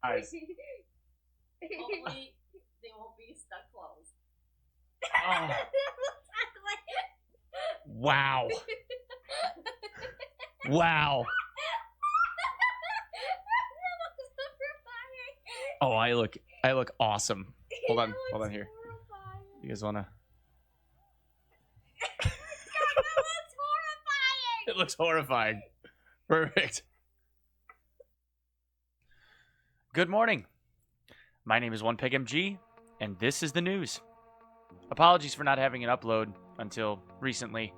Eyes. Hopefully, they won't be stuck closed. Oh. Wow. Wow. Oh, I look awesome. Hold on here. You guys wanna? It looks horrifying. Perfect. Good morning. My name is Onepeg MG, and this is the news. Apologies for not having an upload until recently.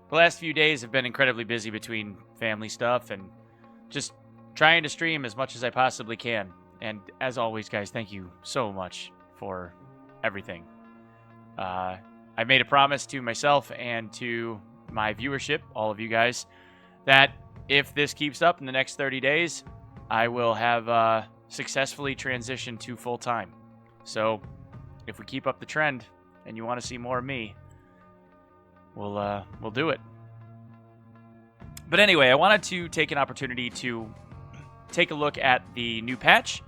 The last few days have been incredibly busy between family stuff and just trying to stream as much as I possibly can. And as always, guys, thank you so much for everything. I made a promise to myself and to my viewership, all of you guys, that if this keeps up in the next 30 days, I will have successfully transitioned to full-time. So if we keep up the trend and you want to see more of me, we'll do it. But anyway, I wanted to take an opportunity to take a look at the new patch.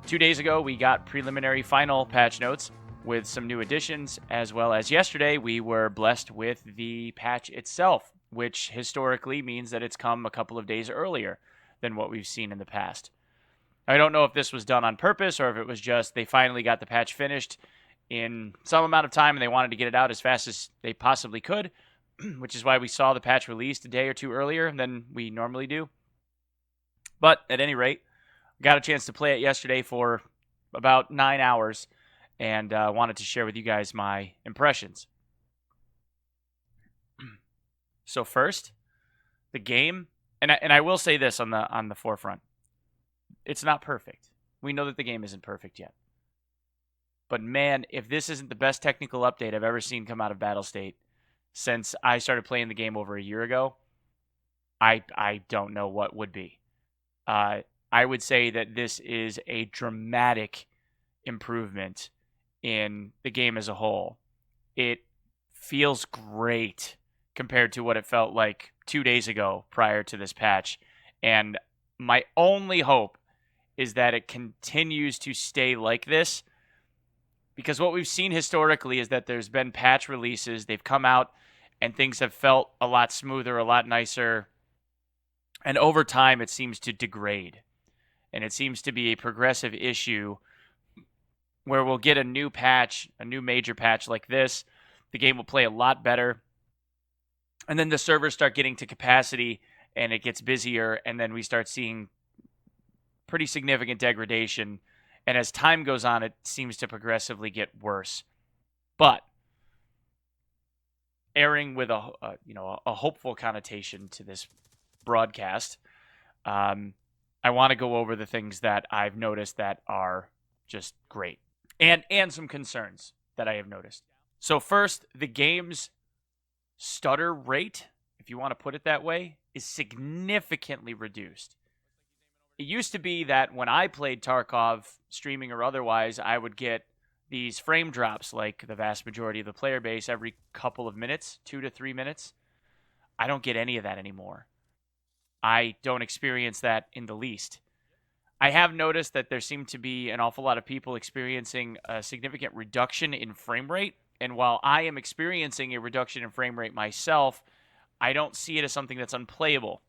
2 days ago, we got preliminary final patch notes with some new additions, as well as yesterday, we were blessed with the patch itself, which historically means that it's come a couple of days earlier than what we've seen in the past. I don't know if this was done on purpose or if it was just they finally got the patch finished in some amount of time and they wanted to get it out as fast as they possibly could, which is why we saw the patch released a day or two earlier than we normally do. But at any rate, got a chance to play it yesterday for about 9 hours and wanted to share with you guys my impressions. So first, the game, and I will say this on the forefront. It's not perfect. We know that the game isn't perfect yet. But man, if this isn't the best technical update I've ever seen come out of Battlestate since I started playing the game over a year ago, I don't know what would be. I would say that this is a dramatic improvement in the game as a whole. It feels great compared to what it felt like 2 days ago prior to this patch. And my only hope is that it continues to stay like this, because what we've seen historically is that there's been patch releases, they've come out, and things have felt a lot smoother, a lot nicer, and over time it seems to degrade. And it seems to be a progressive issue where we'll get a new patch, a new major patch like this, the game will play a lot better, and then the servers start getting to capacity, and it gets busier, and then we start seeing pretty significant degradation, and as time goes on, it seems to progressively get worse. But erring with a hopeful connotation to this broadcast, I want to go over the things that I've noticed that are just great, and some concerns that I have noticed. So first, the game's stutter rate, if you want to put it that way, is significantly reduced. It used to be that when I played Tarkov, streaming or otherwise, I would get these frame drops like the vast majority of the player base every couple of minutes, 2 to 3 minutes. I don't get any of that anymore. I don't experience that in the least. I have noticed that there seem to be an awful lot of people experiencing a significant reduction in frame rate. And while I am experiencing a reduction in frame rate myself, I don't see it as something that's unplayable.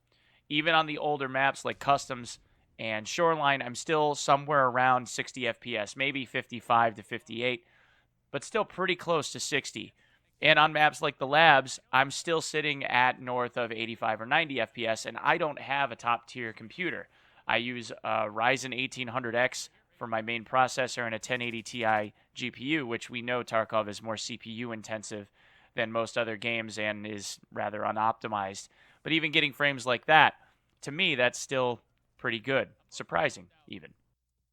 Even on the older maps like Customs and Shoreline, I'm still somewhere around 60 FPS, maybe 55 to 58, but still pretty close to 60. And on maps like the Labs, I'm still sitting at north of 85 or 90 FPS, and I don't have a top-tier computer. I use a Ryzen 1800X for my main processor and a 1080 Ti GPU, which we know Tarkov is more CPU intensive than most other games and is rather unoptimized. But even getting frames like that, to me, that's still pretty good. Surprising, even.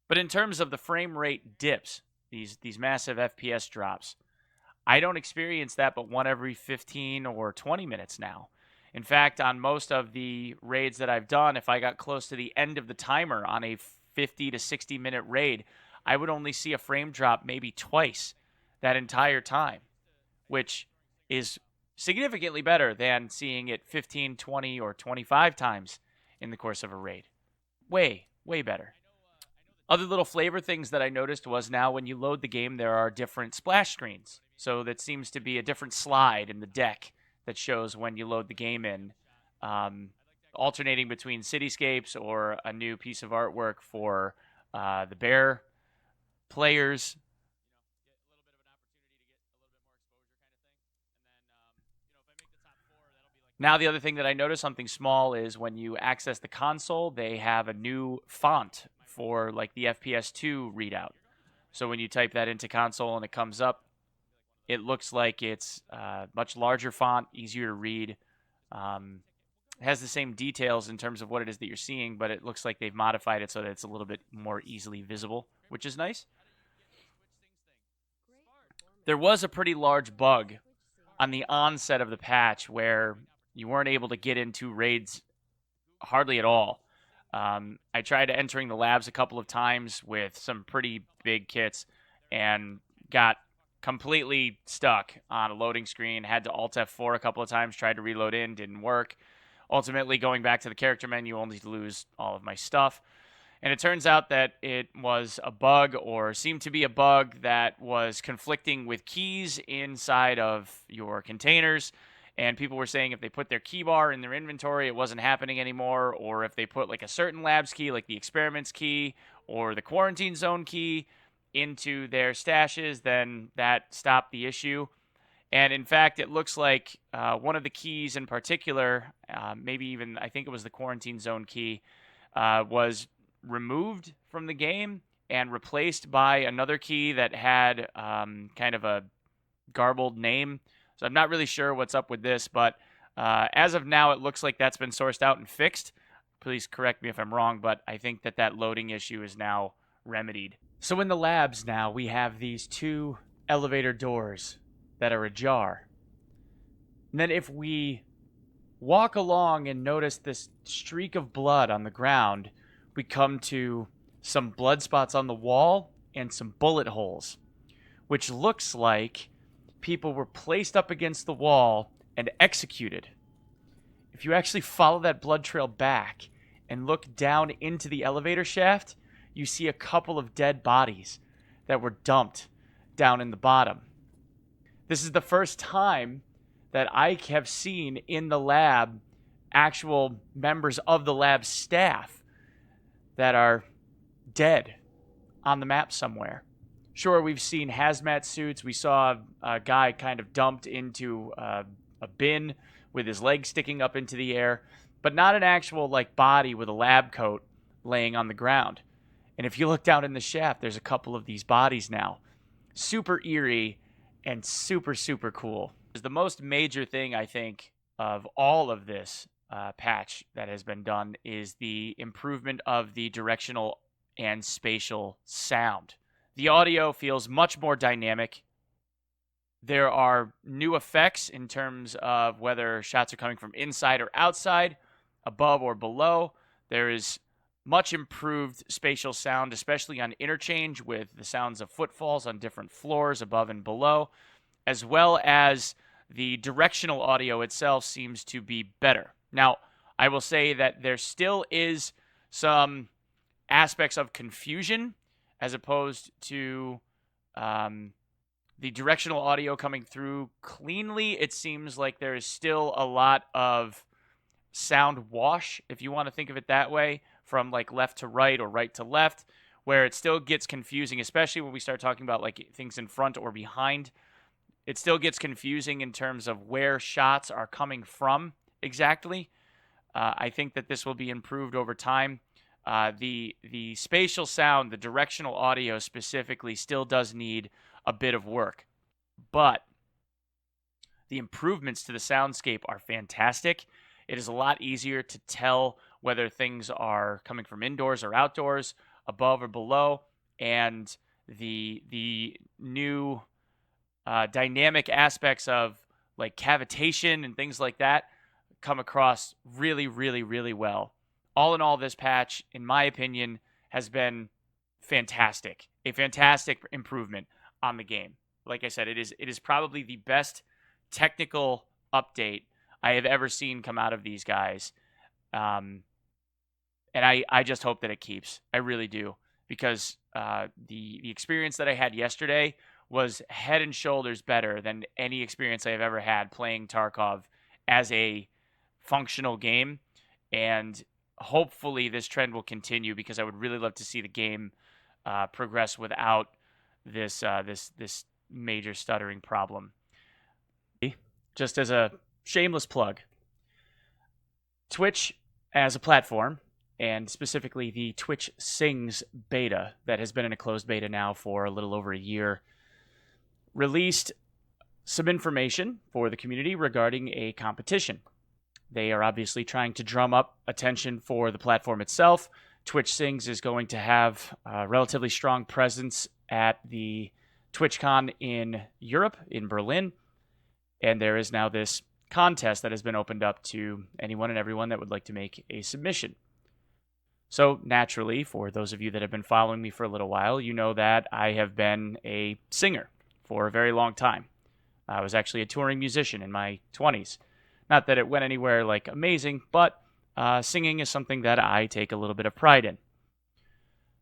But in terms of the frame rate dips, these massive FPS drops, I don't experience that but one every 15 or 20 minutes now. In fact, on most of the raids that I've done, if I got close to the end of the timer on a 50 to 60 minute raid, I would only see a frame drop maybe twice that entire time, which is significantly better than seeing it 15, 20, or 25 times in the course of a raid. Way better. Other little flavor things that I noticed was now when you load the game, there are different splash screens. So that seems to be a different slide in the deck that shows when you load the game in, um, alternating between cityscapes or a new piece of artwork for the bear players. Now, the other thing that I noticed, something small, is when you access the console, they have a new font for like the FPS2 readout. So when you type that into console and it comes up, it looks like it's much larger font, easier to read. It has the same details in terms of what it is that you're seeing, but it looks like they've modified it so that it's a little bit more easily visible, which is nice. There was a pretty large bug on the onset of the patch where you weren't able to get into raids hardly at all. I tried entering the labs a couple of times with some pretty big kits and got completely stuck on a loading screen. Had to Alt F4 a couple of times, tried to reload in, didn't work. Ultimately, going back to the character menu, only to lose all of my stuff. And it turns out that it was a bug, or seemed to be a bug, that was conflicting with keys inside of your containers. And people were saying if they put their key bar in their inventory, it wasn't happening anymore. Or if they put like a certain labs key, like the experiments key or the quarantine zone key, into their stashes, then that stopped the issue. And in fact, it looks like one of the keys in particular, maybe even I think it was the quarantine zone key, was removed from the game and replaced by another key that had kind of a garbled name. So I'm not really sure what's up with this, but as of now, it looks like that's been sourced out and fixed. Please correct me if I'm wrong, but I think that that loading issue is now remedied. So in the labs now, we have these two elevator doors that are ajar. And then if we walk along and notice this streak of blood on the ground, we come to some blood spots on the wall and some bullet holes, which looks like people were placed up against the wall and executed. If you actually follow that blood trail back and look down into the elevator shaft, you see a couple of dead bodies that were dumped down in the bottom. This is the first time that I have seen in the lab actual members of the lab staff that are dead on the map somewhere. Sure, we've seen hazmat suits. We saw a guy kind of dumped into a bin with his legs sticking up into the air, but not an actual like body with a lab coat laying on the ground. And if you look down in the shaft, there's a couple of these bodies now. Super eerie and super, super cool. The most major thing, I think, of all of this patch that has been done is the improvement of the directional and spatial sound. The audio feels much more dynamic. There are new effects in terms of whether shots are coming from inside or outside, above or below. There is much improved spatial sound, especially on interchange with the sounds of footfalls on different floors above and below, as well as the directional audio itself seems to be better. Now, I will say that there still is some aspects of confusion as opposed to the directional audio coming through cleanly. It seems like there is still a lot of sound wash, if you want to think of it that way, from like left to right or right to left, where it still gets confusing, especially when we start talking about like things in front or behind. It still gets confusing in terms of where shots are coming from exactly. I think that this will be improved over time. The spatial sound, the directional audio specifically, still does need a bit of work, but the improvements to the soundscape are fantastic. It is a lot easier to tell whether things are coming from indoors or outdoors, above or below, and the new dynamic aspects of like cavitation and things like that come across really, really, really well. All in all, this patch, in my opinion, has been fantastic. A fantastic improvement on the game. Like I said, it is probably the best technical update I have ever seen come out of these guys. And I just hope that it keeps. I really do. because the experience that I had yesterday was head and shoulders better than any experience I've ever had playing Tarkov as a functional game. And hopefully this trend will continue because I would really love to see the game progress without this major stuttering problem. Just as a shameless plug, Twitch as a platform, and specifically the Twitch Sings beta that has been in a closed beta now for a little over a year, released some information for the community regarding a competition. They are obviously trying to drum up attention for the platform itself. Twitch Sings is going to have a relatively strong presence at the TwitchCon in Europe, in Berlin. And there is now this contest that has been opened up to anyone and everyone that would like to make a submission. So naturally, for those of you that have been following me for a little while, you know that I have been a singer for a very long time. I was actually a touring musician in my 20s. Not that it went anywhere like amazing, but singing is something that I take a little bit of pride in.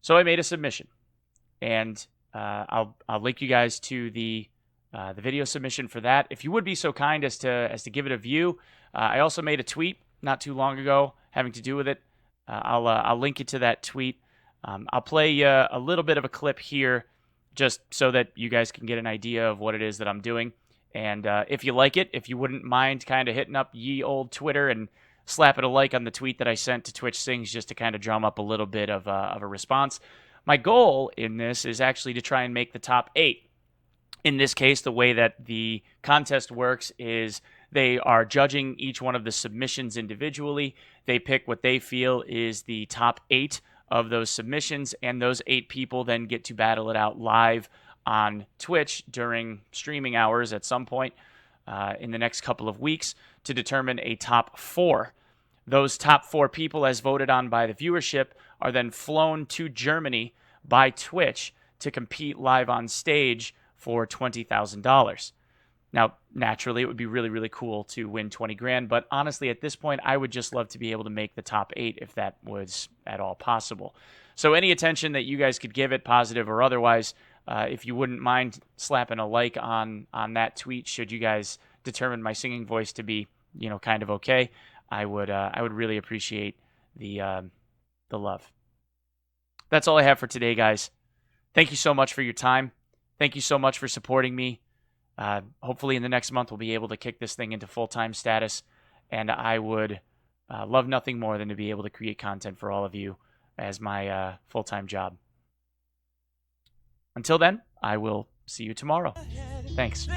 So I made a submission, and I'll link you guys to the video submission for that. If you would be so kind as to give it a view. I also made a tweet not too long ago having to do with it. I'll link you to that tweet. I'll play a little bit of a clip here just so that you guys can get an idea of what it is that I'm doing. And if you like it, if you wouldn't mind kind of hitting up ye old Twitter and slapping a like on the tweet that I sent to Twitch Sings just to kind of drum up a little bit of a response. My goal in this is actually to try and make the top 8. In this case, the way that the contest works is they are judging each one of the submissions individually. They pick what they feel is the top 8 of those submissions, and those 8 people then get to battle it out live on Twitch during streaming hours at some point in the next couple of weeks to determine a top 4. Those top 4 people, as voted on by the viewership, are then flown to Germany by Twitch to compete live on stage for $20,000. Now, naturally, it would be really, really cool to win 20 grand, but honestly, at this point, I would just love to be able to make the top 8 if that was at all possible. So any attention that you guys could give it, positive or otherwise, if you wouldn't mind slapping a like on that tweet, should you guys determine my singing voice to be, kind of okay, I would really appreciate the love. That's all I have for today, guys. Thank you so much for your time. Thank you so much for supporting me. Hopefully in the next month, we'll be able to kick this thing into full-time status, and I would love nothing more than to be able to create content for all of you as my full-time job. Until then, I will see you tomorrow. Thanks.